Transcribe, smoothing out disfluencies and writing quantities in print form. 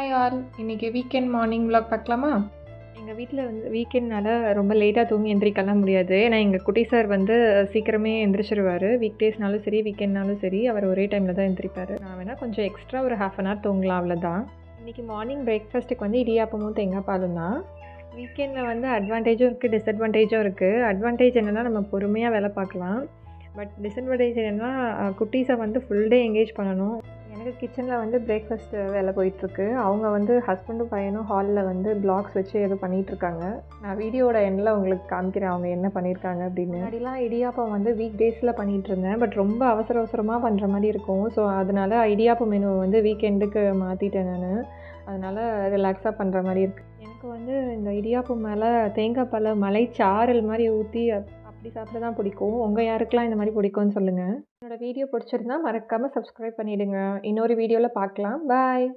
Hi all, இன்னைக்கு weekend morning vlog பார்க்கலாமா? எங்கள் வீட்டில் வீக்கெண்ட்னால ரொம்ப லேட்டாக தூங்கி எந்திரிக்கலாம் முடியாது. ஏன்னா எங்கள் குட்டி சார் சீக்கிரமே எந்திரிச்சிருவார். வீக் டேஸ்னாலும் சரி, வீக்கெண்ட்னாலும் சரி, அவர் ஒரே டைமில் தான் எந்திரிப்பார். நான் வேணால் கொஞ்சம் எக்ஸ்ட்ரா ஒரு ½ அன் ஹவர் தூங்கலாம், அவ்வளோதான். இன்றைக்கி மார்னிங் பிரேக்ஃபாஸ்ட்டுக்கு இடியாப்பமும் தேங்காய் பாலும் தான். வீக்கெண்டில் அட்வான்டேஜும் இருக்குது, டிஸ்அட்வான்டேஜும் இருக்குது. அட்வான்டேஜ் என்னென்னா நம்ம பொறுமையாக வேலை பார்க்கலாம். பட் டிஸ்அட்வான்டேஜ் என்னென்னா குட்டீஸை ஃபுல் டே எங்கேஜ் பண்ணணும். எனக்கு கிச்சனில் பிரேக்ஃபாஸ்ட்டு வேலை போயிட்டுருக்கு. அவங்க ஹஸ்பண்டும் பையனும் ஹாலில் பிளாக்ஸ் வச்சு ஏதோ பண்ணிகிட்ருக்காங்க. நான் வீடியோட எண்டில் உங்களுக்கு காமிக்கிறேன் அவங்க என்ன பண்ணியிருக்காங்க அப்படின்னு. முன்னாடிலாம் இடியாப்பம் வீக் டேஸில் பண்ணிகிட்ருந்தேன். பட் ரொம்ப அவசரமாக பண்ணுற மாதிரி இருக்கும். ஸோ அதனால் இடியாப்பம் மெனு வீக்கெண்டுக்கு மாற்றிட்டேன் நான். அதனால் ரிலாக்ஸாக பண்ணுற மாதிரி இருக்குது. எனக்கு இந்த இடியாப்பம் மேலே தேங்காய் பால் மலைச்சாரல் மாதிரி ஊற்றி அப்படி சாப்பிட தான் பிடிக்கும். உங்கள் யாருக்கெல்லாம் இந்த மாதிரி பிடிக்கும்னு சொல்லுங்கள். என்னோடய வீடியோ பிடிச்சிருந்தா மறக்காமல் சப்ஸ்கிரைப் பண்ணிவிடுங்க. இன்னொரு வீடியோவில் பார்க்கலாம். பாய்.